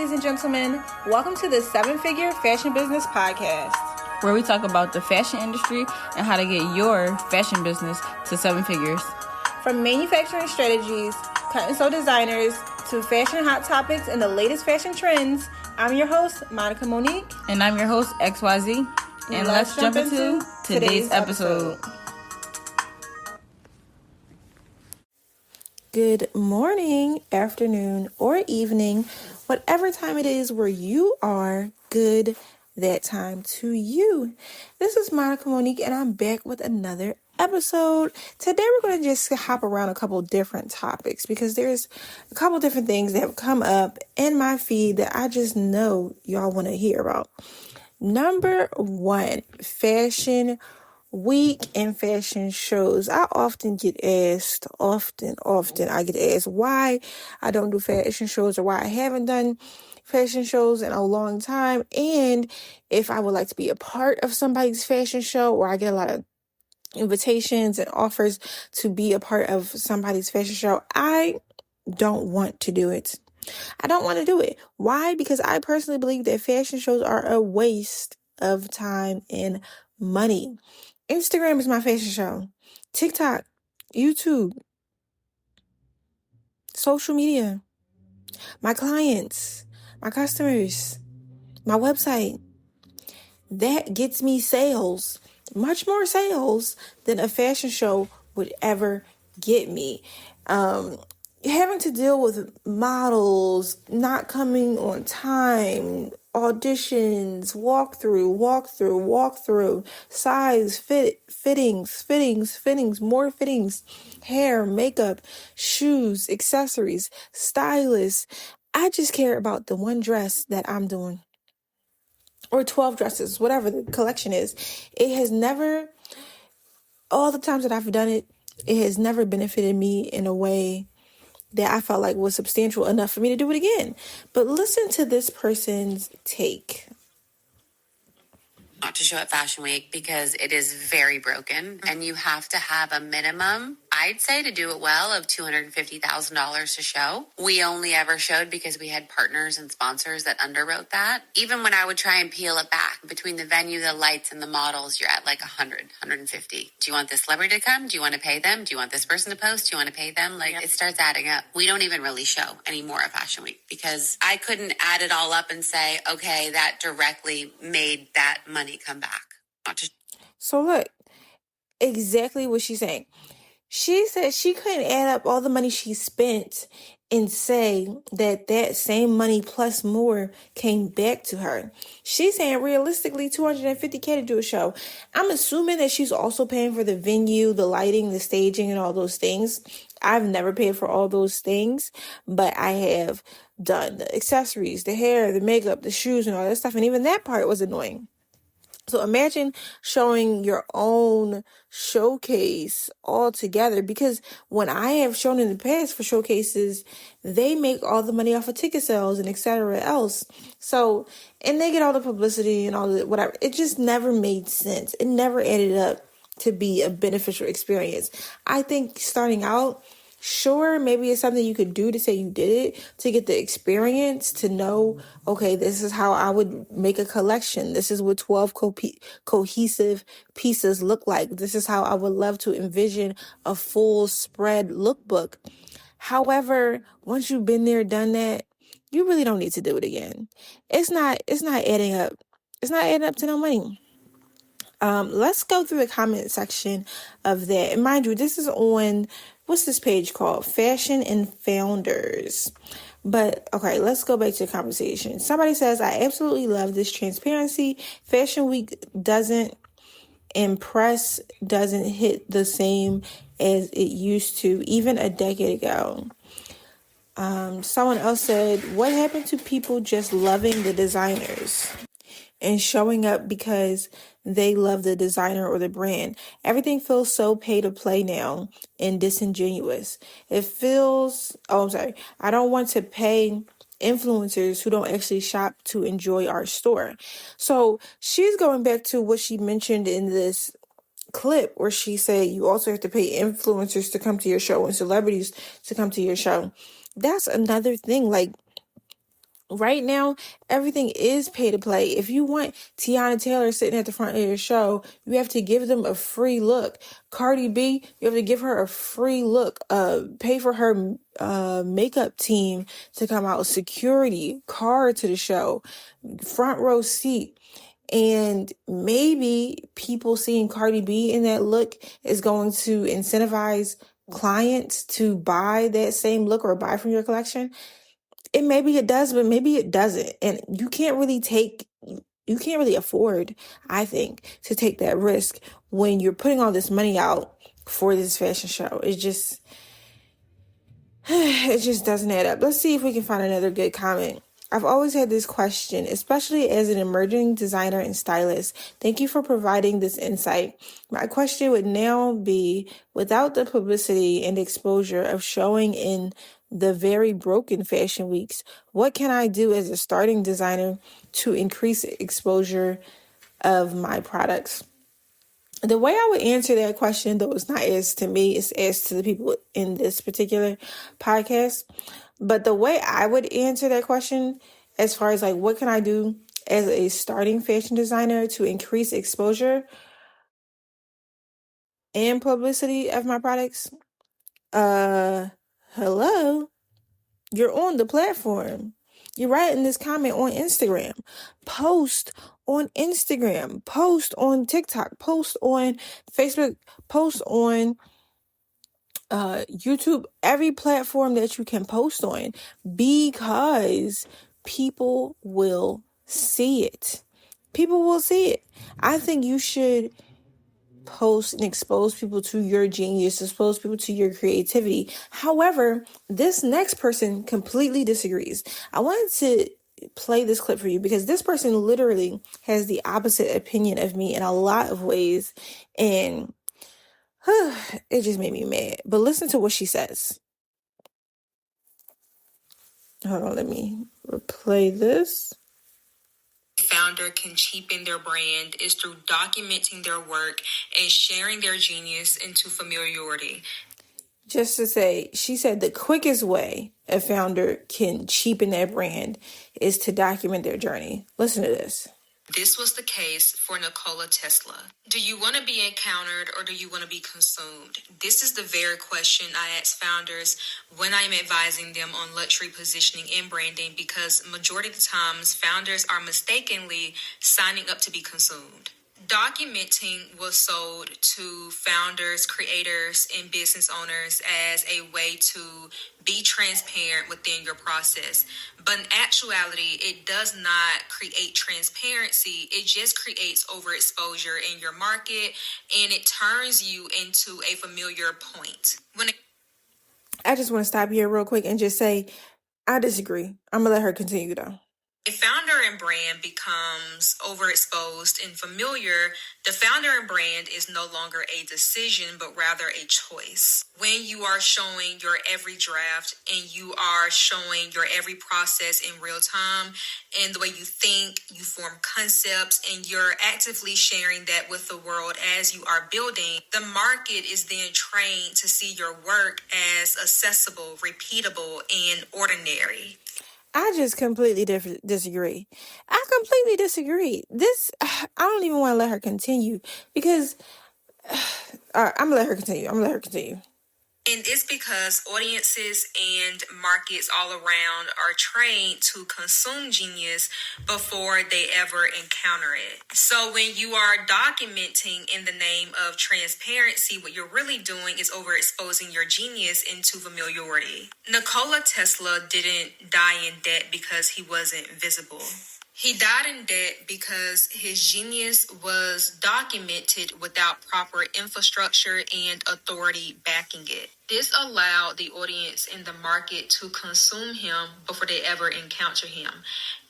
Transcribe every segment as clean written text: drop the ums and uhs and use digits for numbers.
ladies and gentlemen. Welcome to the 7-Figure Fashion Business Podcast, where we talk about the fashion industry and how to get your fashion business to 7 figures. From manufacturing strategies, cut and sew designers, to fashion hot topics and the latest fashion trends, I'm your host, Monica Monique. And I'm your host, XYZ. And let's jump into today's episode. Good morning, afternoon, or evening, whatever time it is where you are, good that time to you. This is Monica Monique, and I'm back with another episode. Today, we're going to just hop around a couple different topics because there's a couple different things that have come up in my feed that I just know y'all want to hear about. Number one, fashion week and fashion shows. I often get asked, I get asked why I don't do fashion shows or why I haven't done fashion shows in a long time, and if I would like to be a part of somebody's fashion show, or I get a lot of invitations and offers to be a part of somebody's fashion show. I don't want to do it. I don't want to do it. Why? Because I personally believe that fashion shows are a waste of time and money. Instagram is my fashion show. TikTok, YouTube, social media, my clients, my customers, my website. That gets me sales, much more sales than a fashion show would ever get me. Having to deal with models not coming on time, auditions, walkthrough, size, fittings, more fittings, hair, makeup, shoes, accessories, stylists. I just care about the one dress that I'm doing, or 12 dresses, whatever the collection is. It has never, all the times that I've done it, it has never benefited me in a way that I felt like was substantial enough for me to do it again. But listen to this person's take. Not to show at Fashion Week because it is very broken, and you have to have a minimum, I'd say, to do it well, of $250,000 to show. We only ever showed because we had partners and sponsors that underwrote that. Even when I would try and peel it back between the venue, the lights, and the models, you're at like 100, 150. Do you want this celebrity to come? Do you want to pay them? Do you want this person to post? Do you want to pay them? It starts adding up. We don't even really show anymore at Fashion Week because I couldn't add it all up and say, okay, that directly made that money come back. So look, exactly what she's saying. She said she couldn't add up all the money she spent and say that that same money plus more came back to her. She's saying realistically $250K to do a show. I'm assuming that she's also paying for the venue, the lighting, the staging, and all those things. I've never paid for all those things, but I have done the accessories, the hair, the makeup, the shoes, and all that stuff. And even that part was annoying. So imagine showing your own showcase all together, because when I have shown in the past for showcases, they make all the money off of ticket sales and etc. else. So, and they get all the publicity and all the whatever. It just never made sense. It never added up to be a beneficial experience. I think starting out, sure, maybe it's something you could do to say you did it, to get the experience, to know, okay, this is how I would make a collection. This is what 12 cohesive pieces look like. This is how I would love to envision a full spread lookbook. However, once you've been there, done that, you really don't need to do it again. It's not adding up. It's not adding up to no money. Let's go through the comment section of that. And mind you, this is on, what's this page called? Fashion and Founders. But okay, let's go back to the conversation. Somebody says, I absolutely love this transparency. Fashion Week doesn't impress, doesn't hit the same as it used to, even a decade ago. Someone else said, what happened to people just loving the designers and showing up because they love the designer or the brand? Everything feels so pay to play now and disingenuous. It feels, I don't want to pay influencers who don't actually shop to enjoy our store. So she's going back to what she mentioned in this clip where she said you also have to pay influencers to come to your show and celebrities to come to your show. That's another thing. Like, right now, everything is pay to play. If you want Tiana Taylor sitting at the front of your show, you have to give them a free look. Cardi B, you have to give her a free look. Pay for her makeup team to come out, security, car to the show, front row seat. And maybe people seeing Cardi B in that look is going to incentivize clients to buy that same look or buy from your collection. Maybe it does, but maybe it doesn't. And you can't really afford, I think, to take that risk when you're putting all this money out for this fashion show. It just doesn't add up. Let's see if we can find another good comment. I've always had this question, especially as an emerging designer and stylist. Thank you for providing this insight. My question would now be, without the publicity and exposure of showing in the very broken fashion weeks, what can I do as a starting designer to increase exposure of my products? The way I would answer that question, though, is not as to me, it's as to the people in this particular podcast. But the way I would answer that question, as far as like, what can I do as a starting fashion designer to increase exposure and publicity of my products? Hello, you're on the platform. You're writing this comment on Instagram. Post on Instagram. Post on TikTok. Post on Facebook. Post on YouTube, every platform that you can post on, because people will see it. People will see it. I think you should post and expose people to your genius, expose people to your creativity. However, this next person completely disagrees. I wanted to play this clip for you because this person literally has the opposite opinion of me in a lot of ways, and it just made me mad. But listen to what she says. Hold on, let me replay this. Founder can cheapen their brand is through documenting their work and sharing their genius into familiarity. Just to say, she said the quickest way a founder can cheapen their brand is to document their journey. Listen to this. This was the case for Nikola Tesla. Do you want to be encountered or do you want to be consumed? This is the very question I ask founders when I'm advising them on luxury positioning and branding, because majority of the times founders are mistakenly signing up to be consumed. Documenting was sold to founders, creators, and business owners as a way to be transparent within your process. But in actuality, it does not create transparency. It just creates overexposure in your market, and it turns you into a familiar point. I just want to stop here real quick and just say, I disagree. I'm going to let her continue though. A founder and brand becomes overexposed and familiar. The founder and brand is no longer a decision, but rather a choice. When you are showing your every draft and you are showing your every process in real time, and the way you think, you form concepts, and you're actively sharing that with the world as you are building, the market is then trained to see your work as accessible, repeatable, and ordinary. I just completely disagree. I completely disagree. I don't even want to let her continue because all right, I'm going to let her continue. And it's because audiences and markets all around are trained to consume genius before they ever encounter it. So when you are documenting in the name of transparency, what you're really doing is overexposing your genius into familiarity. Nikola Tesla didn't die in debt because he wasn't visible. He died in debt because his genius was documented without proper infrastructure and authority backing it. This allowed the audience in the market to consume him before they ever encounter him.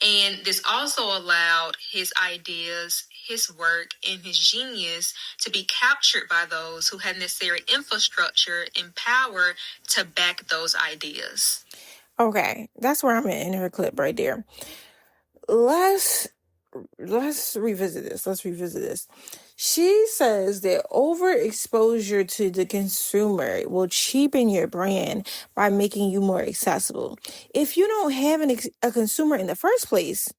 And this also allowed his ideas, his work, and his genius to be captured by those who had necessary infrastructure and power to back those ideas. Okay, that's where I'm at in her clip right there. Let's revisit this. She says that overexposure to the consumer will cheapen your brand by making you more accessible. If you don't have a consumer in the first place,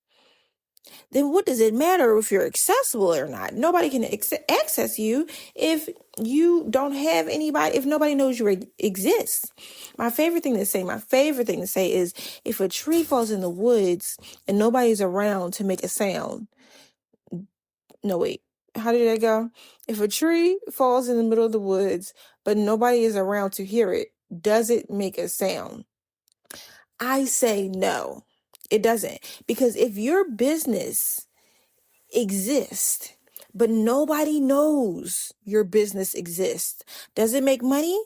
then what does it matter if you're accessible or not? Nobody can access you if you don't have anybody, if nobody knows you exist. My favorite thing to say is if a tree falls in the woods and nobody's around to make a sound. No, wait. How did that go? If a tree falls in the middle of the woods, but nobody is around to hear it, does it make a sound? I say no, it doesn't. Because if your business exists, but nobody knows your business exists, does it make money?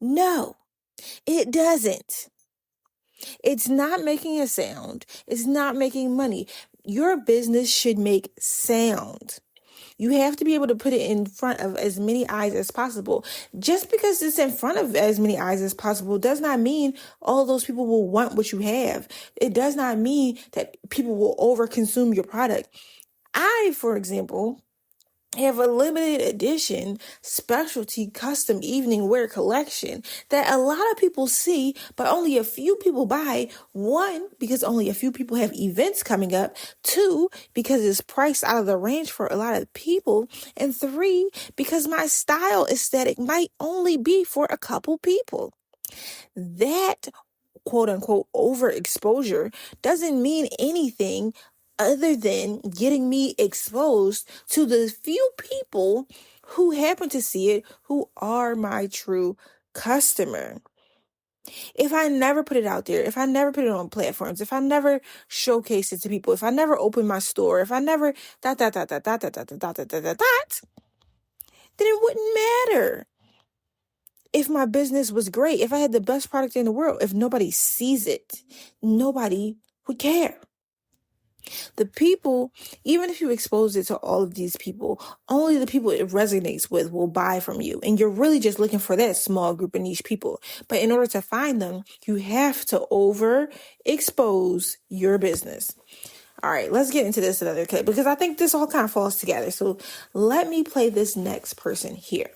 No, it doesn't. It's not making a sound. It's not making money. Your business should make sound. You have to be able to put it in front of as many eyes as possible. Just because it's in front of as many eyes as possible does not mean all those people will want what you have. It does not mean that people will overconsume your product. I, for example, have a limited edition specialty custom evening wear collection that a lot of people see, but only a few people buy. One, because only a few people have events coming up. Two, because it's priced out of the range for a lot of people. And three, because my style aesthetic might only be for a couple people. That quote unquote overexposure doesn't mean anything other than getting me exposed to the few people who happen to see it, who are my true customer. If I never put it out there, if I never put it on platforms, if I never showcase it to people, if I never open my store, if I never then it wouldn't matter. If my business was great, if I had the best product in the world, if nobody sees it, nobody would care. The people, even if you expose it to all of these people, only the people it resonates with will buy from you. And you're really just looking for that small group of niche people. But in order to find them, you have to overexpose your business. All right, let's get into this another clip because I think this all kind of falls together. So let me play this next person here.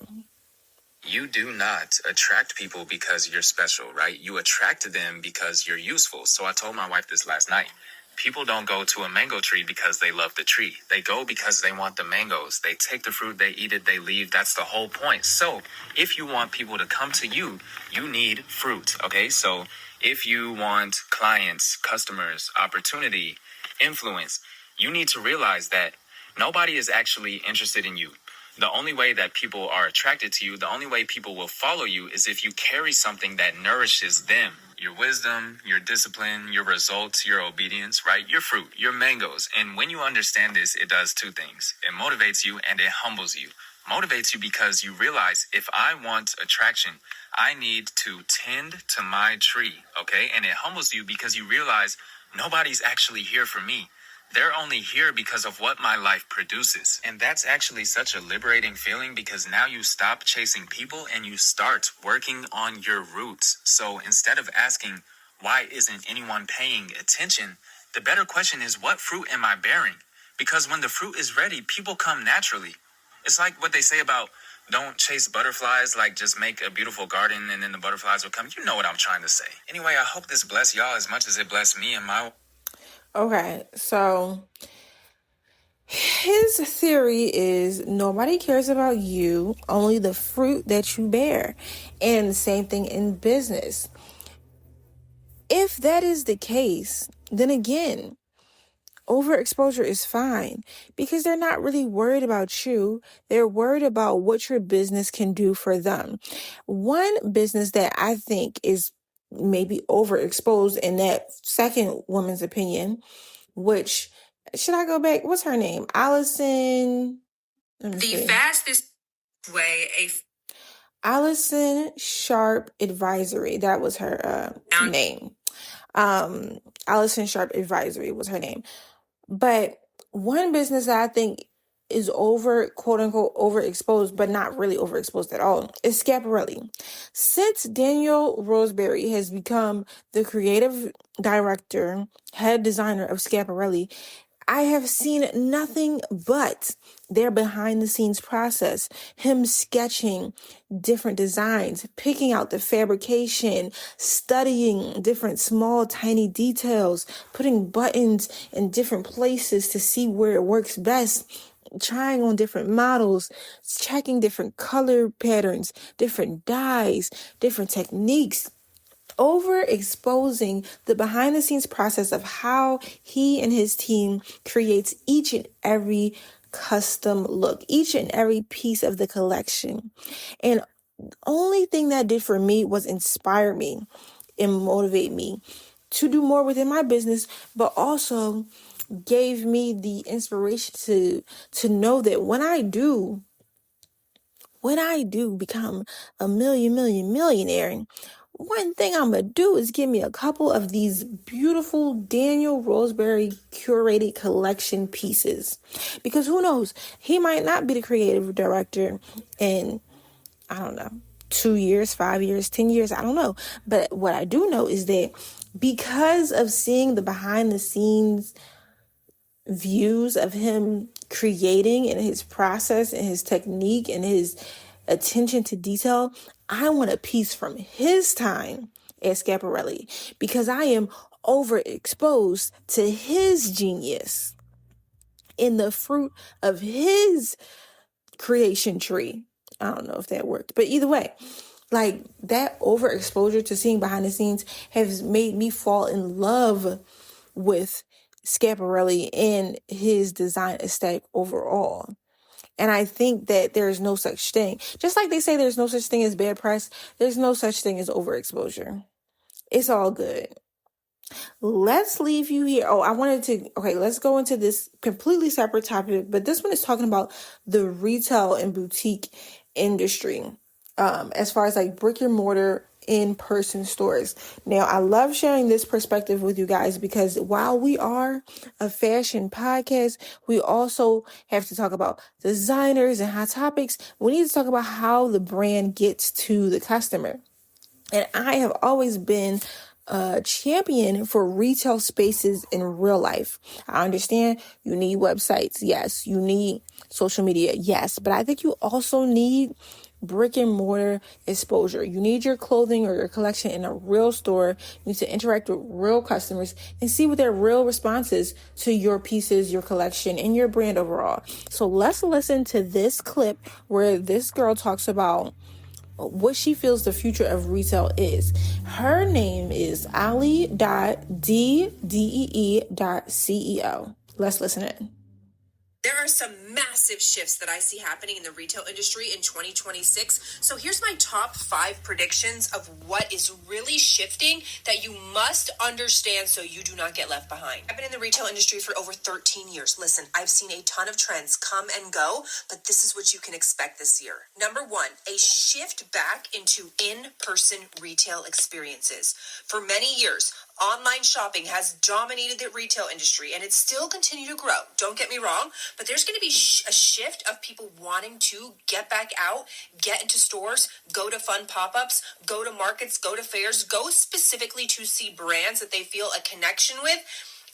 You do not attract people because you're special, right? You attract them because you're useful. So I told my wife this last night. People don't go to a mango tree because they love the tree. They go because they want the mangoes. They take the fruit, they eat it, they leave. That's the whole point. So if you want people to come to you, you need fruit, okay? So if you want clients, customers, opportunity, influence, you need to realize that nobody is actually interested in you. The only way that people are attracted to you, the only way people will follow you is if you carry something that nourishes them. Your wisdom, your discipline, your results, your obedience, right? Your fruit, your mangoes. And when you understand this, it does two things. It motivates you and it humbles you. Motivates you because you realize if I want attraction, I need to tend to my tree, okay? And it humbles you because you realize nobody's actually here for me. They're only here because of what my life produces. And that's actually such a liberating feeling because now you stop chasing people and you start working on your roots. So instead of asking, why isn't anyone paying attention? The better question is, what fruit am I bearing? Because when the fruit is ready, people come naturally. It's like what they say about don't chase butterflies, like just make a beautiful garden and then the butterflies will come. You know what I'm trying to say. Anyway, I hope this bless y'all as much as it blessed me and my... Okay, so his theory is nobody cares about you, only the fruit that you bear. And the same thing in business. If that is the case, then again, overexposure is fine because they're not really worried about you. They're worried about what your business can do for them. One business that I think is maybe overexposed in that second woman's opinion, which, should I go back? What's her name? Allison. Let me see. Fastest way Allison Sharp Advisory. That was her name. Allison Sharp Advisory was her name. But one business that I think is quote unquote overexposed, but not really overexposed at all, is Schiaparelli. Since Daniel Roseberry has become the creative director, head designer of Schiaparelli, I have seen nothing but their behind the scenes process, him sketching different designs, picking out the fabrication, studying different small, tiny details, putting buttons in different places to see where it works best, trying on different models, checking different color patterns, different dyes, different techniques, overexposing the behind the scenes process of how he and his team creates each and every custom look, each and every piece of the collection. And only thing that did for me was inspire me and motivate me to do more within my business, but also gave me the inspiration to know that when I do become a millionaire, one thing I'm going to do is give me a couple of these beautiful Daniel Roseberry curated collection pieces. Because who knows, he might not be the creative director in, I don't know, 2 years, 5 years, 10 years, I don't know. But what I do know is that because of seeing the behind the scenes views of him creating and his process and his technique and his attention to detail, I want a piece from his time at Schiaparelli because I am overexposed to his genius in the fruit of his creation tree. I don't know if that worked, but either way, like that overexposure to seeing behind the scenes has made me fall in love with Schiaparelli and his design aesthetic overall. And I think that there is no such thing. Just like they say there's no such thing as bad press, there's no such thing as overexposure. It's all good. Let's leave you here. Let's go into this completely separate topic, but this one is talking about the retail and boutique industry. As far as like brick and mortar in-person stores. Now, I love sharing this perspective with you guys because while we are a fashion podcast, we also have to talk about designers and hot topics. We need to talk about how the brand gets to the customer. And I have always been a champion for retail spaces in real life. I understand you need websites. Yes. You need social media. Yes. But I think you also need brick and mortar exposure. You need your clothing or your collection in a real store. You need to interact with real customers and see what their real response is to your pieces, your collection, and your brand overall. So let's listen to this clip where this girl talks about what she feels the future of retail is. Her name is Ali.ddee.ceo. Let's listen in. There are some massive shifts that I see happening in the retail industry in 2026. So here's my top 5 predictions of what is really shifting that you must understand so you do not get left behind. I've been in the retail industry for over 13 years. Listen, I've seen a ton of trends come and go, but this is what you can expect this year. Number 1, a shift back into in-person retail experiences. For many years, online shopping has dominated the retail industry and it's still continue to grow. Don't get me wrong, but there's going to be a shift of people wanting to get back out, get into stores, go to fun pop-ups, go to markets, go to fairs, go specifically to see brands that they feel a connection with.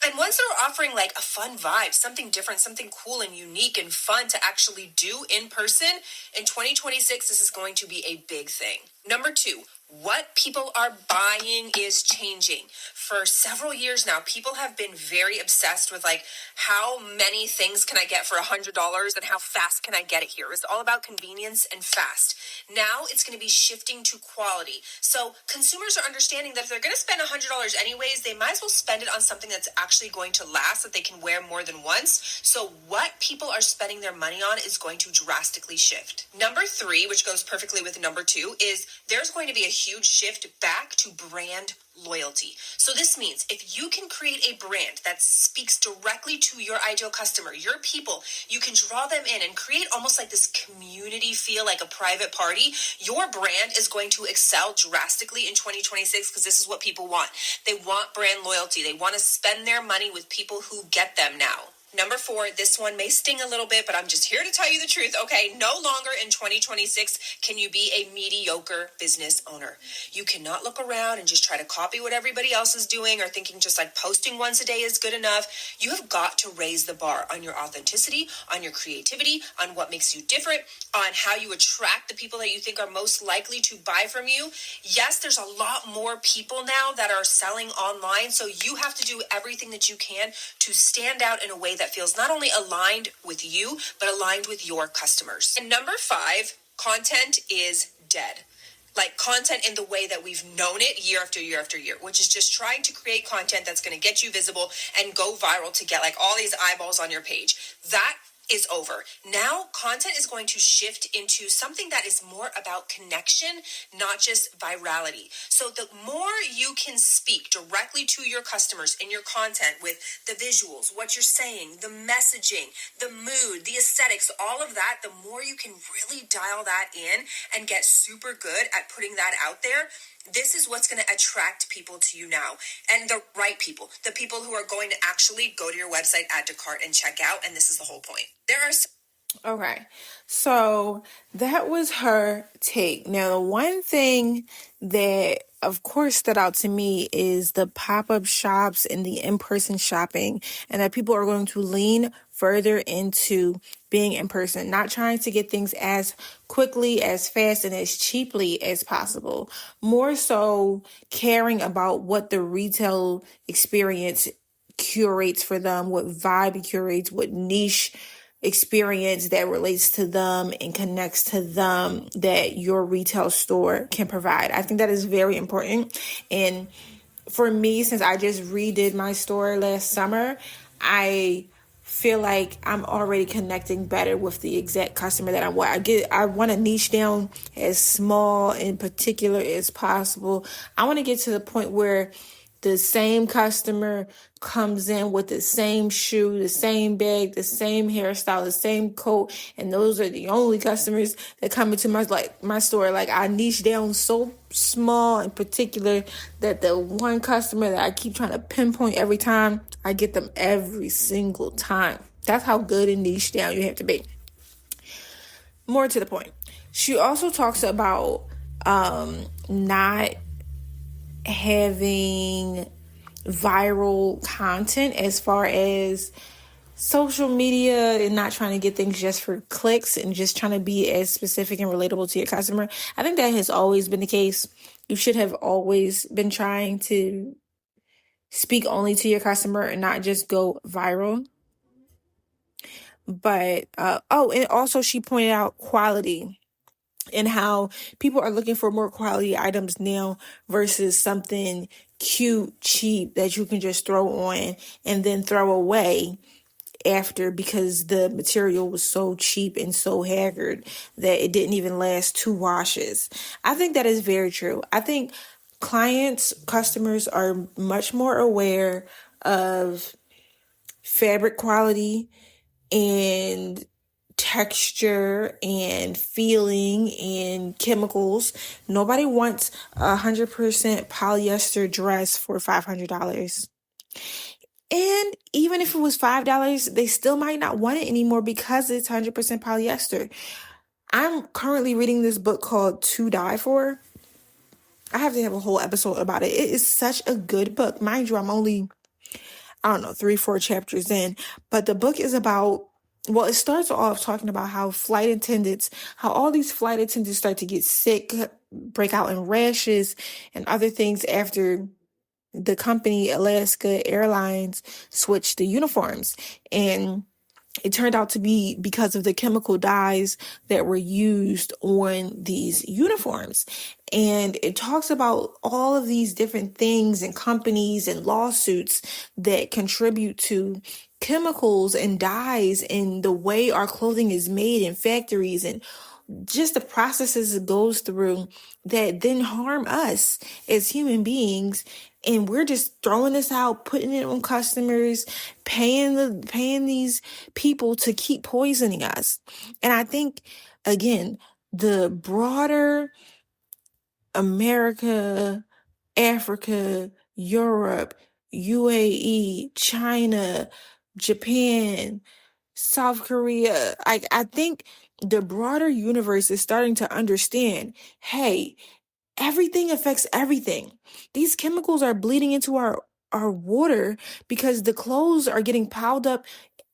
And ones that are offering like a fun vibe, something different, something cool and unique and fun to actually do in person, in 2026, this is going to be a big thing. Number 2, what people are buying is changing. For several years now, people have been very obsessed with like, how many things can I get for $100 and how fast can I get it here? It's all about convenience and fast. Now it's going to be shifting to quality. So consumers are understanding that if they're going to spend $100 anyways, they might as well spend it on something that's actually going to last, that they can wear more than once. So what people are spending their money on is going to drastically shift. Number 3, which goes perfectly with number 2, is there's going to be a huge shift back to brand loyalty. So this means if you can create a brand that speaks directly to your ideal customer, your people, you can draw them in and create almost like this community feel, like a private party, your brand is going to excel drastically in 2026 because this is what people want. They want brand loyalty. They want to spend their money with people who get them now. Number 4, this one may sting a little bit, but I'm just here to tell you the truth. Okay, no longer in 2026 can you be a mediocre business owner. You cannot look around and just try to copy what everybody else is doing or thinking just like posting once a day is good enough. You have got to raise the bar on your authenticity, on your creativity, on what makes you different, on how you attract the people that you think are most likely to buy from you. Yes, there's a lot more people now that are selling online, so you have to do everything that you can to stand out in a way that feels not only aligned with you, but aligned with your customers. And number 5, content is dead. Like content in the way that we've known it year after year after year, which is just trying to create content that's going to get you visible and go viral to get like all these eyeballs on your page. That is over. Now, content is going to shift into something that is more about connection, not just virality. So the more you can speak directly to your customers in your content with the visuals, what you're saying, the messaging, the mood, the aesthetics, all of that, the more you can really dial that in and get super good at putting that out there. This is what's going to attract people to you now, and the right people, the people who are going to actually go to your website, add to cart, and check out. And this is the whole point. There are Okay, so that was her take. Now, the one thing that, of course, stood out to me is the pop-up shops and the in-person shopping, and that people are going to lean further into being in person, not trying to get things as quickly, as fast, and as cheaply as possible. More so caring about what the retail experience curates for them, what vibe it curates, what niche experience that relates to them and connects to them that your retail store can provide. I think that is very important. And for me, since I just redid my store last summer, I feel like I'm already connecting better with the exact customer that I want. I want to niche down as small and particular as possible. I want to get to the point where the same customer comes in with the same shoe, the same bag, the same hairstyle, the same coat, and those are the only customers that come into my store. Like, I niche down so small and particular that the one customer that I keep trying to pinpoint every time, I get them every single time. That's how good and niche down you have to be. More to the point, she also talks about not having viral content as far as social media and not trying to get things just for clicks and just trying to be as specific and relatable to your customer. I think that has always been the case. You should have always been trying to speak only to your customer and not just go viral. But, and also she pointed out quality and how people are looking for more quality items now versus something cute, cheap that you can just throw on and then throw away after because the material was so cheap and so haggard that it didn't even last 2 washes. I think that is very true. I think customers are much more aware of fabric quality and texture and feeling and chemicals. Nobody wants 100% polyester dress for $500. And even if it was $5, they still might not want it anymore because it's 100% polyester. I'm currently reading this book called To Die For. I have to have a whole episode about it. It is such a good book. Mind you, I'm only, 3-4 chapters in, but the book is about, well, it starts off talking about how all these flight attendants start to get sick, break out in rashes and other things after the company Alaska Airlines switched the uniforms. And it turned out to be because of the chemical dyes that were used on these uniforms. And it talks about all of these different things and companies and lawsuits that contribute to chemicals and dyes and the way our clothing is made in factories and just the processes it goes through that then harm us as human beings. And we're just throwing this out, putting it on customers, paying these people to keep poisoning us. And I think, again, the broader America, Africa, Europe, UAE, China, Japan, South Korea. I think the broader universe is starting to understand, hey, everything affects everything. These chemicals are bleeding into our water because the clothes are getting piled up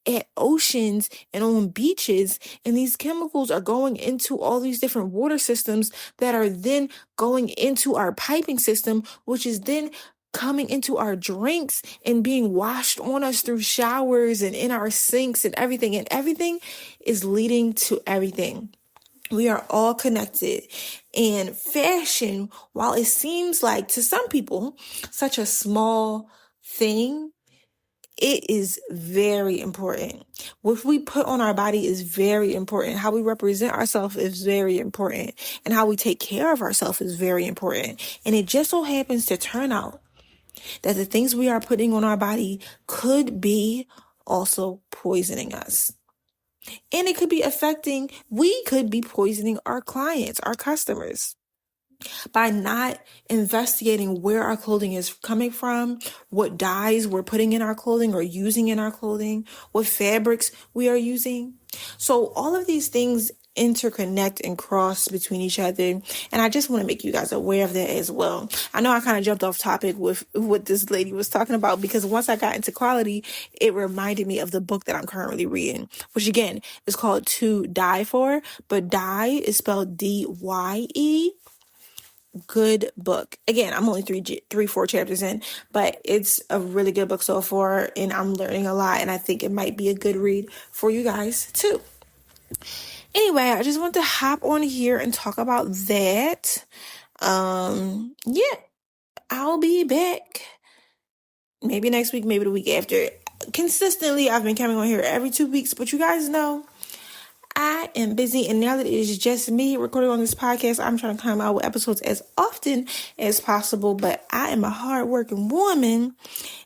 at oceans and on beaches, and these chemicals are going into all these different water systems that are then going into our piping system, which is then coming into our drinks and being washed on us through showers and in our sinks and everything is leading to everything. We are all connected. And fashion, while it seems like to some people such a small thing, it is very important. What we put on our body is very important. How we represent ourselves is very important. And how we take care of ourselves is very important. And it just so happens to turn out that the things we are putting on our body could be also poisoning us. And it could be we could be poisoning our clients, our customers, by not investigating where our clothing is coming from, what dyes we're putting in our clothing or using in our clothing, what fabrics we are using. So all of these things interconnect and cross between each other. And I just want to make you guys aware of that as well. I know I kind of jumped off topic with what this lady was talking about, because once I got into quality, it reminded me of the book that I'm currently reading, which again is called To Die For, but die is spelled D-Y-E. Good book. Again, I'm only 4 chapters in, but it's a really good book so far, and I'm learning a lot, and I think it might be a good read for you guys too. Anyway, I just want to hop on here and talk about that. Yeah, I'll be back maybe next week, maybe the week after. Consistently, I've been coming on here every 2 weeks, but you guys know I am busy, and now that it is just me recording on this podcast, I'm trying to come out with episodes as often as possible, but I am a hardworking woman,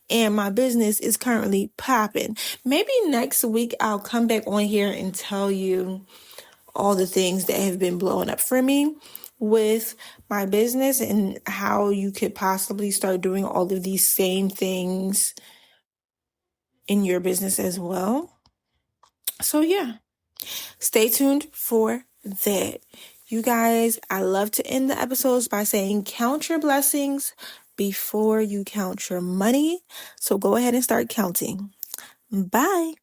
and my business is currently popping. Maybe next week I'll come back on here and tell you all the things that have been blowing up for me with my business and how you could possibly start doing all of these same things in your business as well. So yeah. Stay tuned for that. You guys, I love to end the episodes by saying count your blessings before you count your money. So go ahead and start counting. Bye.